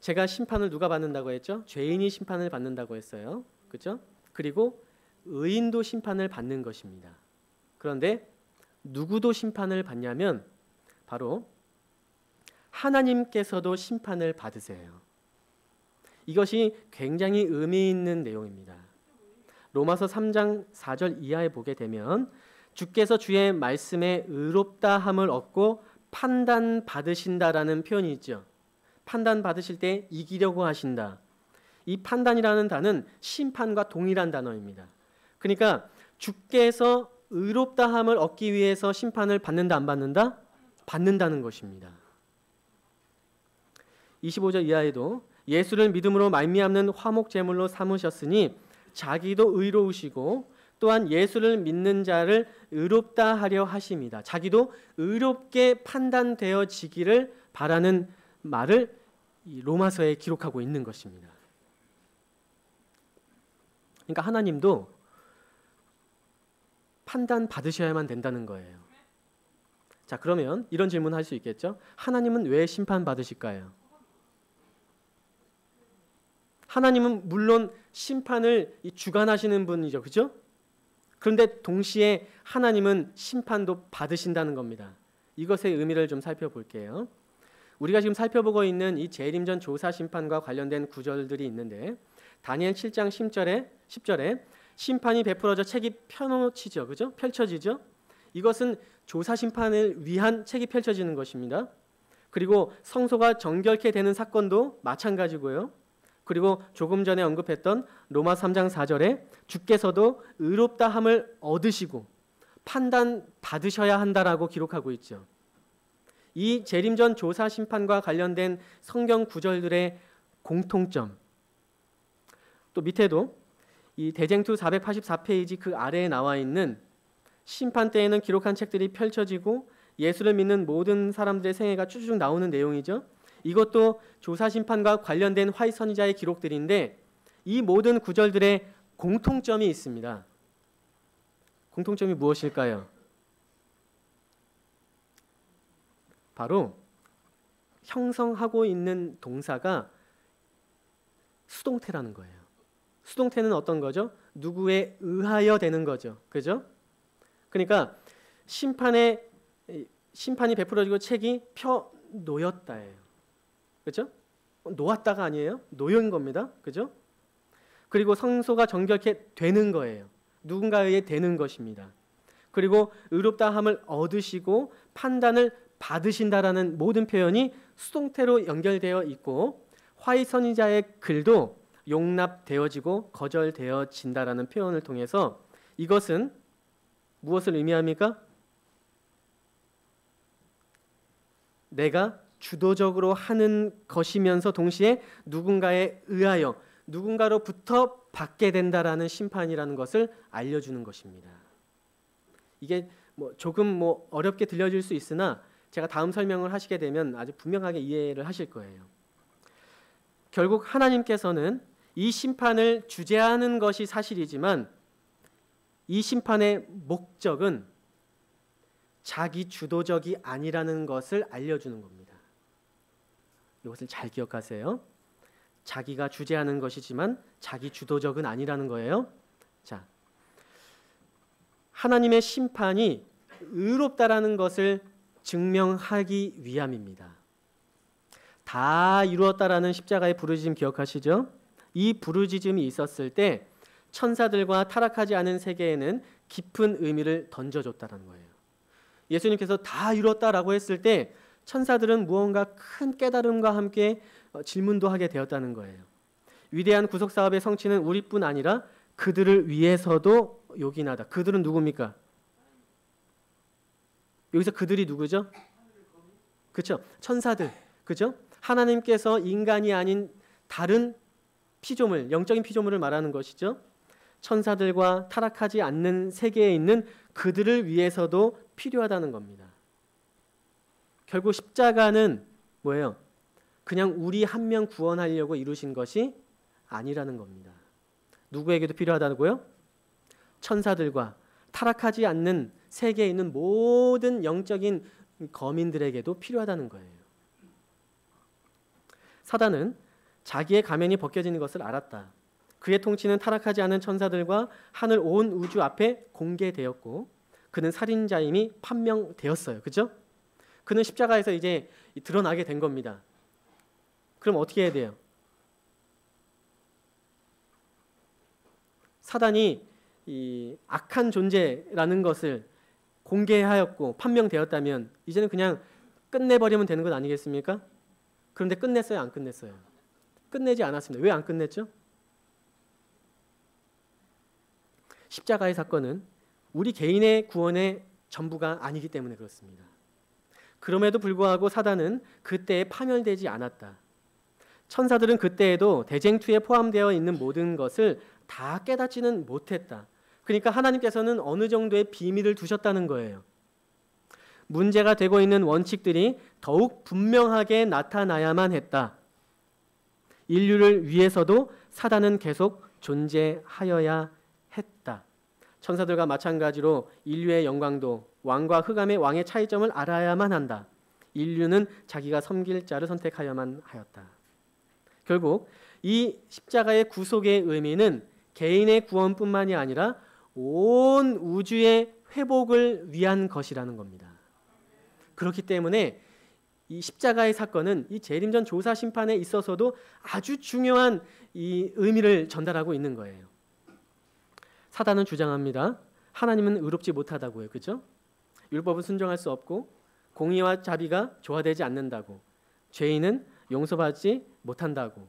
제가 심판을 누가 받는다고 했죠? 죄인이 심판을 받는다고 했어요. 그렇죠? 그리고 의인도 심판을 받는 것입니다. 그런데 누구도 심판을 받냐면 바로 하나님께서도 심판을 받으세요. 이것이 굉장히 의미 있는 내용입니다. 로마서 3장 4절 이하에 보게 되면 주께서 주의 말씀에 의롭다함을 얻고 판단받으신다라는 표현이 있죠. 판단받으실 때 이기려고 하신다. 이 판단이라는 단어는 심판과 동일한 단어입니다. 그러니까 주께서 의롭다함을 얻기 위해서 심판을 받는다 안 받는다? 받는다는 것입니다. 25절 이하에도 예수를 믿음으로 말미암는 화목 제물로 삼으셨으니 자기도 의로우시고 또한 예수를 믿는 자를 의롭다 하려 하십니다. 자기도 의롭게 판단되어지기를 바라는 말을 이 로마서에 기록하고 있는 것입니다. 그러니까 하나님도 판단 받으셔야만 된다는 거예요. 자, 그러면 이런 질문 할 수 있겠죠? 하나님은 왜 심판 받으실까요? 하나님은 물론 심판을 주관하시는 분이죠. 그죠? 그런데 동시에 하나님은 심판도 받으신다는 겁니다. 이것의 의미를 좀 살펴볼게요. 우리가 지금 살펴보고 있는 이 재림전 조사 심판과 관련된 구절들이 있는데 다니엘 7장 10절에 심판이 베풀어져 책이 펴놓치죠. 그죠? 펼쳐지죠? 이것은 조사 심판을 위한 책이 펼쳐지는 것입니다. 그리고 성소가 정결케 되는 사건도 마찬가지고요. 그리고 조금 전에 언급했던 로마 3장 4절에 주께서도 의롭다함을 얻으시고 판단 받으셔야 한다라고 기록하고 있죠. 이 재림전 조사 심판과 관련된 성경 구절들의 공통점, 또 밑에도 이 대쟁투 484페이지 그 아래에 나와 있는 심판 때에는 기록한 책들이 펼쳐지고 예수를 믿는 모든 사람들의 생애가 쭉쭉 나오는 내용이죠. 이것도 조사 심판과 관련된 화이 선지자의 기록들인데 이 모든 구절들의 공통점이 있습니다. 공통점이 무엇일까요? 바로 형성하고 있는 동사가 수동태라는 거예요. 수동태는 어떤 거죠? 누구에 의하여 되는 거죠. 그죠? 그러니까 심판이 베풀어지고 책이 펴 놓였다예요. 그렇죠? 놓았다가 아니에요. 놓인 겁니다. 그죠? 그리고 성소가 정결케 되는 거예요. 누군가에 의해 되는 것입니다. 그리고 의롭다함을 얻으시고 판단을 받으신다라는 모든 표현이 수동태로 연결되어 있고 화이 선지자의 글도 용납되어지고 거절되어진다라는 표현을 통해서 이것은 무엇을 의미합니까? 내가 주도적으로 하는 것이면서 동시에 누군가에 의하여 누군가로부터 받게 된다라는 심판이라는 것을 알려주는 것입니다. 이게 조금 어렵게 들려질 수 있으나 제가 다음 설명을 하시게 되면 아주 분명하게 이해를 하실 거예요. 결국 하나님께서는 이 심판을 주재하는 것이 사실이지만 이 심판의 목적은 자기 주도적이 아니라는 것을 알려주는 겁니다. 이것을 잘 기억하세요. 자기가 주재하는 것이지만 자기 주도적은 아니라는 거예요. 자, 하나님의 심판이 의롭다라는 것을 증명하기 위함입니다. 다 이루었다라는 십자가의 부르짖음 기억하시죠? 이 부르짖음이 있었을 때 천사들과 타락하지 않은 세계에는 깊은 의미를 던져줬다는 거예요. 예수님께서 다 이뤘다라고 했을 때 천사들은 무언가 큰 깨달음과 함께 질문도 하게 되었다는 거예요. 위대한 구속사업의 성취는 우리뿐 아니라 그들을 위해서도 요긴하다. 그들은 누굽니까? 여기서 그들이 누구죠? 그렇죠? 천사들. 그렇죠? 하나님께서 인간이 아닌 다른 피조물, 영적인 피조물을 말하는 것이죠. 천사들과 타락하지 않는 세계에 있는 그들을 위해서도 필요하다는 겁니다. 결국 십자가는 뭐예요? 그냥 우리 한 명 구원하려고 이루신 것이 아니라는 겁니다. 누구에게도 필요하다고요? 천사들과 타락하지 않는 세계에 있는 모든 영적인 거민들에게도 필요하다는 거예요. 사단은 자기의 가면이 벗겨지는 것을 알았다. 그의 통치는 타락하지 않은 천사들과 하늘 온 우주 앞에 공개되었고 그는 살인자임이 판명되었어요. 그렇죠? 그는 십자가에서 이제 드러나게 된 겁니다. 그럼 어떻게 해야 돼요? 사단이 이 악한 존재라는 것을 공개하였고 판명되었다면 이제는 그냥 끝내버리면 되는 것 아니겠습니까? 그런데 끝냈어요? 안 끝냈어요? 끝내지 않았습니다. 왜 안 끝냈죠? 십자가의 사건은 우리 개인의 구원의 전부가 아니기 때문에 그렇습니다. 그럼에도 불구하고 사단은 그때에 파멸되지 않았다. 천사들은 그때에도 대쟁투에 포함되어 있는 모든 것을 다 깨닫지는 못했다. 그러니까 하나님께서는 어느 정도의 비밀을 두셨다는 거예요. 문제가 되고 있는 원칙들이 더욱 분명하게 나타나야만 했다. 인류를 위해서도 사단은 계속 존재하여야 했다. 천사들과 마찬가지로 인류의 영광도 왕과 흑암의 왕의 차이점을 알아야만 한다. 인류는 자기가 섬길 자를 선택하여야만 하였다. 결국 이 십자가의 구속의 의미는 개인의 구원뿐만이 아니라 온 우주의 회복을 위한 것이라는 겁니다. 그렇기 때문에 이 십자가의 사건은 이 재림전 조사 심판에 있어서도 아주 중요한 이 의미를 전달하고 있는 거예요. 사단은 주장합니다. 하나님은 의롭지 못하다고요. 그렇죠? 율법은 순종할 수 없고 공의와 자비가 조화되지 않는다고, 죄인은 용서받지 못한다고,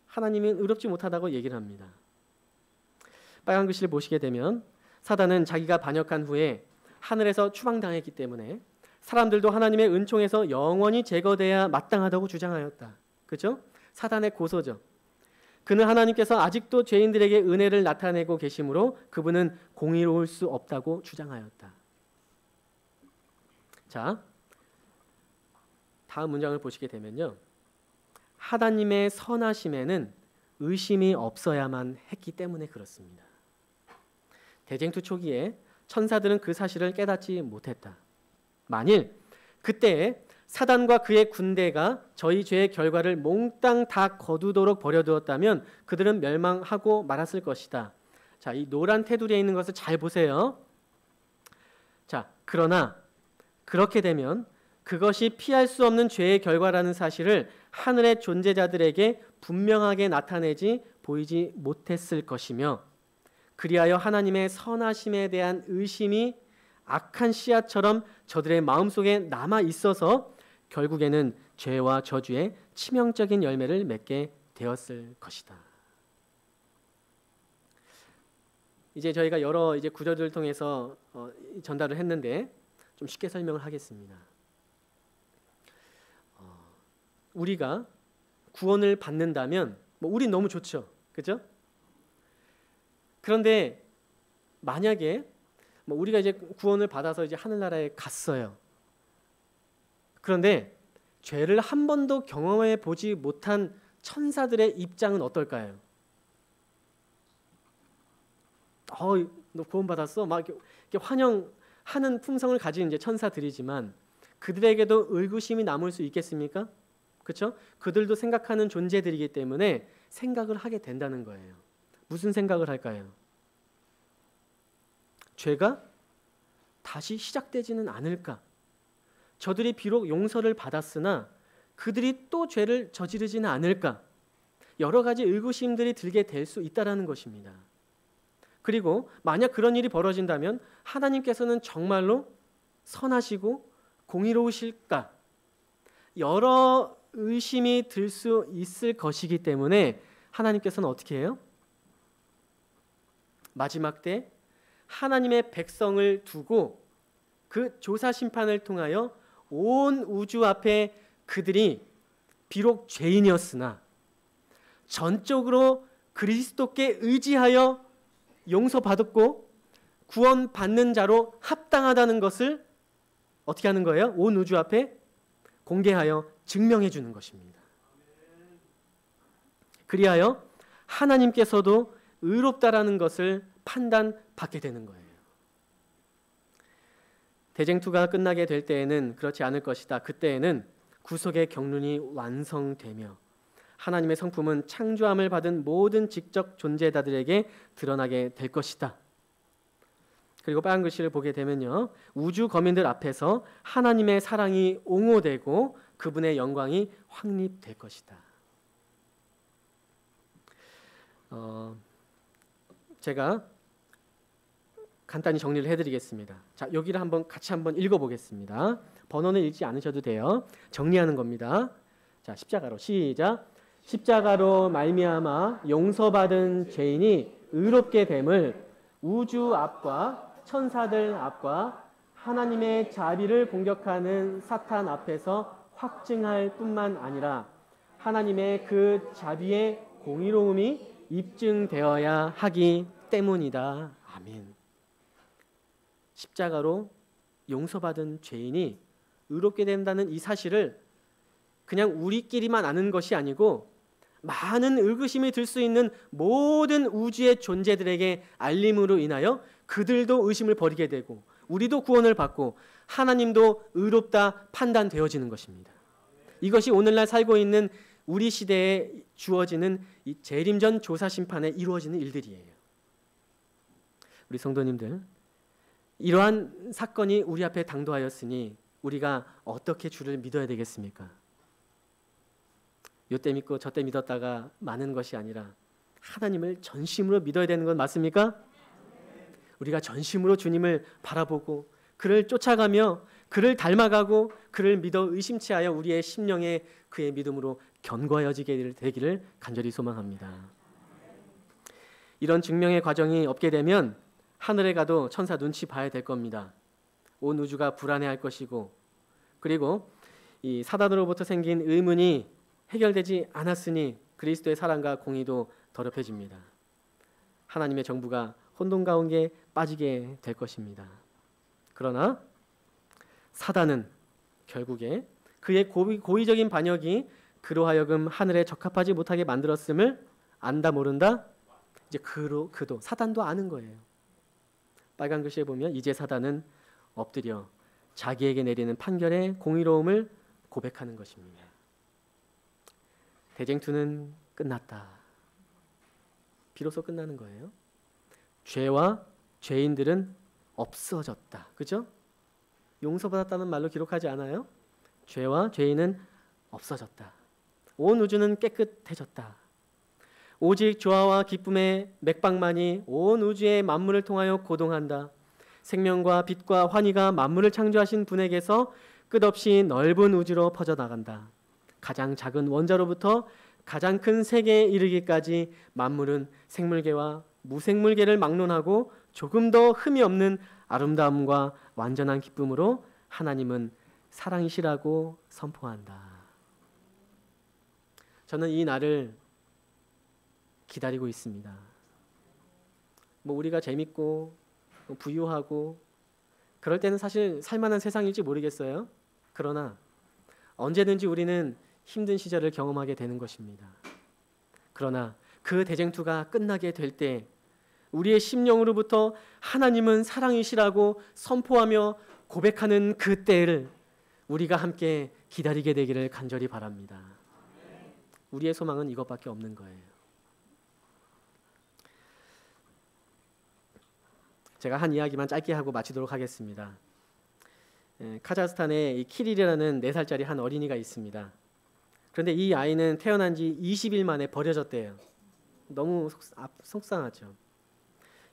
하나님은 의롭지 못하다고 얘기를 합니다. 빨간 글씨를 보시게 되면 사단은 자기가 반역한 후에 하늘에서 추방당했기 때문에 사람들도 하나님의 은총에서 영원히 제거돼야 마땅하다고 주장하였다. 그렇죠? 사단의 고소죠. 그는 하나님께서 아직도 죄인들에게 은혜를 나타내고 계시므로 그분은 공의로울 수 없다고 주장하였다. 자, 다음 문장을 보시게 되면요. 하나님의 선하심에는 의심이 없어야만 했기 때문에 그렇습니다. 대쟁투 초기에 천사들은 그 사실을 깨닫지 못했다. 만일 그때 사단과 그의 군대가 저희 죄의 결과를 몽땅 다 거두도록 버려두었다면 그들은 멸망하고 말았을 것이다. 자, 이 노란 테두리에 있는 것을 잘 보세요. 자, 그러나 그렇게 되면 그것이 피할 수 없는 죄의 결과라는 사실을 하늘의 존재자들에게 분명하게 나타내지 보이지 못했을 것이며, 그리하여 하나님의 선하심에 대한 의심이 악한 씨앗처럼 저들의 마음속에 남아 있어서 결국에는 죄와 저주의 치명적인 열매를 맺게 되었을 것이다. 이제 저희가 여러 구절들을 통해서 전달을 했는데 좀 쉽게 설명을 하겠습니다. 우리가 구원을 받는다면 우린 너무 좋죠, 그렇죠? 그런데 만약에 우리가 이제 구원을 받아서 이제 하늘나라에 갔어요. 그런데 죄를 한 번도 경험해 보지 못한 천사들의 입장은 어떨까요? 너 구원 받았어? 막 이렇게 환영하는 품성을 가진 이제 천사들이지만 그들에게도 의구심이 남을 수 있겠습니까? 그렇죠? 그들도 생각하는 존재들이기 때문에 생각을 하게 된다는 거예요. 무슨 생각을 할까요? 죄가 다시 시작되지는 않을까? 저들이 비록 용서를 받았으나 그들이 또 죄를 저지르지는 않을까? 여러 가지 의구심들이 들게 될 수 있다라는 것입니다. 그리고 만약 그런 일이 벌어진다면 하나님께서는 정말로 선하시고 공의로우실까? 여러 의심이 들 수 있을 것이기 때문에 하나님께서는 어떻게 해요? 마지막 때 하나님의 백성을 두고 그 조사 심판을 통하여 온 우주 앞에 그들이 비록 죄인이었으나 전적으로 그리스도께 의지하여 용서받았고 구원받는 자로 합당하다는 것을 어떻게 하는 거예요? 온 우주 앞에 공개하여 증명해 주는 것입니다. 그리하여 하나님께서도 의롭다라는 것을 판단받게 되는 거예요. 대쟁투가 끝나게 될 때에는 그렇지 않을 것이다. 그때에는 구속의 경륜이 완성되며 하나님의 성품은 창조함을 받은 모든 직접 존재자들에게 드러나게 될 것이다. 그리고 빨간 글씨를 보게 되면요, 우주 거민들 앞에서 하나님의 사랑이 옹호되고 그분의 영광이 확립될 것이다. 제가 간단히 정리를 해드리겠습니다. 자, 여기를 같이 한번 읽어보겠습니다. 번호는 읽지 않으셔도 돼요. 정리하는 겁니다. 자, 십자가로 시작. 십자가로 말미암아 용서받은 죄인이 의롭게 됨을 우주 앞과 천사들 앞과 하나님의 자비를 공격하는 사탄 앞에서 확증할 뿐만 아니라 하나님의 그 자비의 공의로움이 입증되어야 하기 때문이다. 아멘. 십자가로 용서받은 죄인이 의롭게 된다는 이 사실을 그냥 우리끼리만 아는 것이 아니고 많은 의구심이 들 수 있는 모든 우주의 존재들에게 알림으로 인하여 그들도 의심을 버리게 되고 우리도 구원을 받고 하나님도 의롭다 판단되어지는 것입니다. 이것이 오늘날 살고 있는 우리 시대에 주어지는 이 재림전 조사 심판에 이루어지는 일들이에요. 우리 성도님들, 이러한 사건이 우리 앞에 당도하였으니 우리가 어떻게 주를 믿어야 되겠습니까? 요때 믿고 저때 믿었다가 많은 것이 아니라 하나님을 전심으로 믿어야 되는 건 맞습니까? 우리가 전심으로 주님을 바라보고 그를 쫓아가며 그를 닮아가고 그를 믿어 의심치 하여 우리의 심령에 그의 믿음으로 견고하여지게 되기를 간절히 소망합니다. 이런 증명의 과정이 없게 되면 하늘에 가도 천사 눈치 봐야 될 겁니다. 온 우주가 불안해할 것이고, 그리고 이 사단으로부터 생긴 의문이 해결되지 않았으니 그리스도의 사랑과 공의도 더럽혀집니다. 하나님의 정부가 혼돈 가운데 빠지게 될 것입니다. 그러나 사단은 결국에 그의 고의적인 반역이 그로 하여금 하늘에 적합하지 못하게 만들었음을 안다 모른다? 이제 그도 사단도 아는 거예요. 빨간 글씨에 보면 이제 사단은 엎드려 자기에게 내리는 판결의 공의로움을 고백하는 것입니다. 대쟁투는 끝났다. 비로소 끝나는 거예요. 죄와 죄인들은 없어졌다. 그죠? 용서받았다는 말로 기록하지 않아요? 죄와 죄인은 없어졌다. 온 우주는 깨끗해졌다. 오직 조화와 기쁨의 맥박만이 온 우주의 만물을 통하여 고동한다. 생명과 빛과 환희가 만물을 창조하신 분에게서 끝없이 넓은 우주로 퍼져나간다. 가장 작은 원자로부터 가장 큰 세계에 이르기까지 만물은 생물계와 무생물계를 막론하고 조금 더 흠이 없는 아름다움과 완전한 기쁨으로 하나님은 사랑이시라고 선포한다. 저는 이 날을 기다리고 있습니다. 우리가 재밌고 부유하고 그럴 때는 사실 살만한 세상일지 모르겠어요. 그러나 언제든지 우리는 힘든 시절을 경험하게 되는 것입니다. 그러나 그 대쟁투가 끝나게 될 때 우리의 심령으로부터 하나님은 사랑이시라고 선포하며 고백하는 그 때를 우리가 함께 기다리게 되기를 간절히 바랍니다. 우리의 소망은 이것밖에 없는 거예요. 제가 한 이야기만 짧게 하고 마치도록 하겠습니다. 카자흐스탄에 이 키릴이라는 4살짜리 한 어린이가 있습니다. 그런데 이 아이는 태어난 지 20일 만에 버려졌대요. 너무 속상하죠.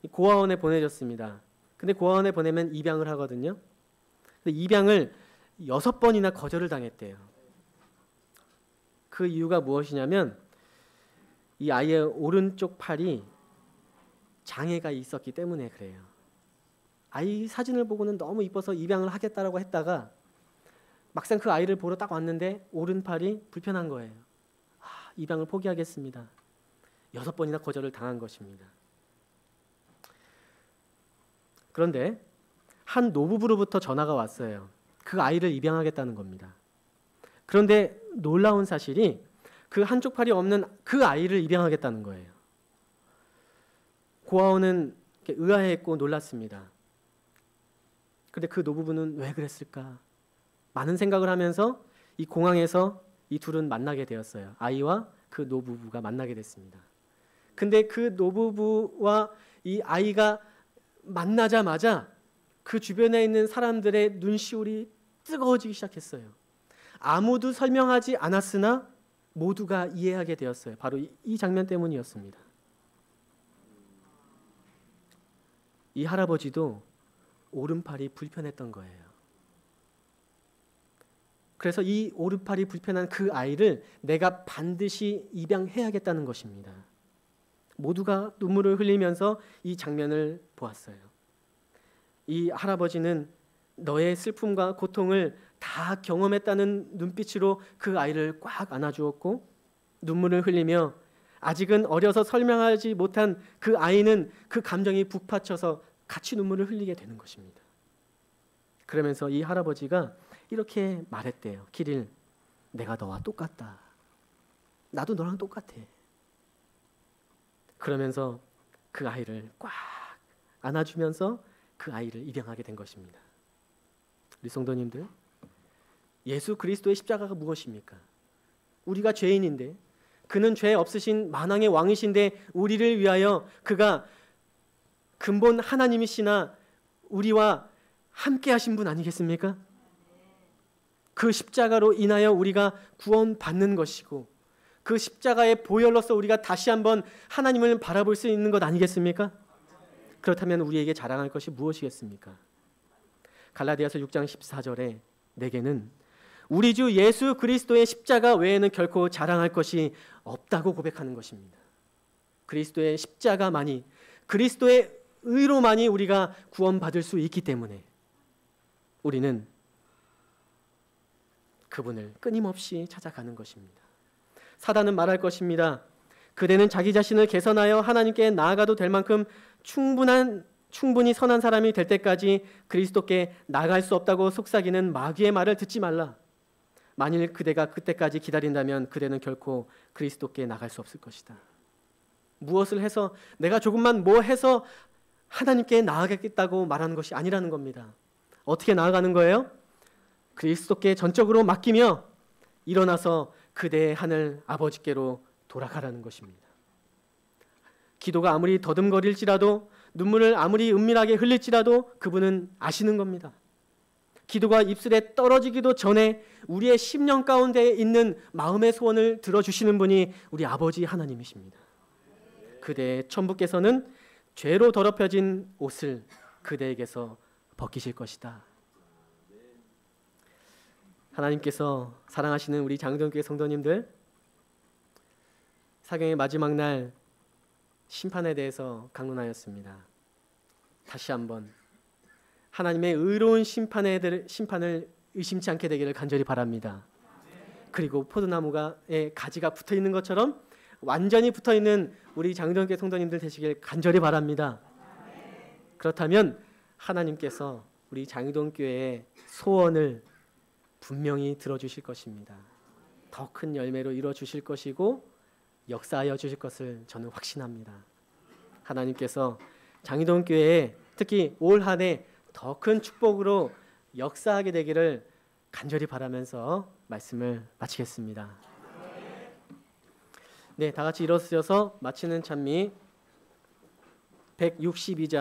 고아원에 보내졌습니다. 근데 고아원에 보내면 입양을 하거든요. 근데 입양을 6번이나 거절을 당했대요. 그 이유가 무엇이냐면 이 아이의 오른쪽 팔이 장애가 있었기 때문에 그래요. 아이 사진을 보고는 너무 이뻐서 입양을 하겠다라고 했다가 막상 그 아이를 보러 딱 왔는데 오른팔이 불편한 거예요. 입양을 포기하겠습니다. 6번이나 거절을 당한 것입니다. 그런데 한 노부부로부터 전화가 왔어요. 그 아이를 입양하겠다는 겁니다. 그런데 놀라운 사실이 그 한쪽 팔이 없는 그 아이를 입양하겠다는 거예요. 고아원은 의아해했고 놀랐습니다. 그런데 그 노부부는 왜 그랬을까? 많은 생각을 하면서 이 공항에서 이 둘은 만나게 되었어요. 아이와 그 노부부가 만나게 됐습니다. 근데 그 노부부와 이 아이가 만나자마자 그 주변에 있는 사람들의 눈시울이 뜨거워지기 시작했어요. 아무도 설명하지 않았으나 모두가 이해하게 되었어요. 바로 이 장면 때문이었습니다. 이 할아버지도 오른팔이 불편했던 거예요. 그래서 이 오른팔이 불편한 그 아이를 내가 반드시 입양해야겠다는 것입니다. 모두가 눈물을 흘리면서 이 장면을 보았어요. 이 할아버지는 너의 슬픔과 고통을 다 경험했다는 눈빛으로 그 아이를 꽉 안아주었고 눈물을 흘리며 아직은 어려서 설명하지 못한 그 아이는 그 감정이 북받쳐서 같이 눈물을 흘리게 되는 것입니다. 그러면서 이 할아버지가 이렇게 말했대요. 키릴, 내가 너와 똑같다. 나도 너랑 똑같아. 그러면서 그 아이를 꽉 안아주면서 그 아이를 입양하게 된 것입니다. 우리 성도님들, 예수 그리스도의 십자가가 무엇입니까? 우리가 죄인인데 그는 죄 없으신 만왕의 왕이신데 우리를 위하여 그가 근본 하나님이시나 우리와 함께 하신 분 아니겠습니까? 그 십자가로 인하여 우리가 구원받는 것이고 그 십자가의 보혈로서 우리가 다시 한번 하나님을 바라볼 수 있는 것 아니겠습니까? 그렇다면 우리에게 자랑할 것이 무엇이겠습니까? 갈라디아서 6장 14절에 내게는 우리 주 예수 그리스도의 십자가 외에는 결코 자랑할 것이 없다고 고백하는 것입니다. 그리스도의 십자가만이, 그리스도의 의로만이 우리가 구원받을 수 있기 때문에 우리는 그분을 끊임없이 찾아가는 것입니다. 사단은 말할 것입니다. 그대는 자기 자신을 개선하여 하나님께 나아가도 될 만큼 충분히 선한 사람이 될 때까지 그리스도께 나아갈 수 없다고 속삭이는 마귀의 말을 듣지 말라. 만일 그대가 그때까지 기다린다면 그대는 결코 그리스도께 나갈 수 없을 것이다. 무엇을 해서, 내가 조금만 뭐 해서 하나님께 나아가겠다고 말하는 것이 아니라는 겁니다. 어떻게 나아가는 거예요? 그리스도께 전적으로 맡기며 일어나서 그대의 하늘 아버지께로 돌아가라는 것입니다. 기도가 아무리 더듬거릴지라도, 눈물을 아무리 은밀하게 흘릴지라도 그분은 아시는 겁니다. 기도가 입술에 떨어지기도 전에 우리의 심령 가운데 있는 마음의 소원을 들어주시는 분이 우리 아버지 하나님이십니다. 그대의 천부께서는 죄로 더럽혀진 옷을 그대에게서 벗기실 것이다. 하나님께서 사랑하시는 우리 장동교회 성도님들, 사경의 마지막 날 심판에 대해서 강론하였습니다. 다시 한번 하나님의 의로운 심판을 의심치 않게 되기를 간절히 바랍니다. 그리고 포도나무의 가지가 붙어있는 것처럼 완전히 붙어있는 우리 장동교회 성도님들 되시길 간절히 바랍니다. 그렇다면 하나님께서 우리 장동교회의 소원을 분명히 들어주실 것입니다. 더 큰 열매로 이루어주실 것이고 역사하여 주실 것을 저는 확신합니다. 하나님께서 장동교회에 특히 올 한 해 더 큰 축복으로 역사하게 되기를 간절히 바라면서 말씀을 마치겠습니다. 네, 다 같이 일어서셔서 마치는 찬미 162장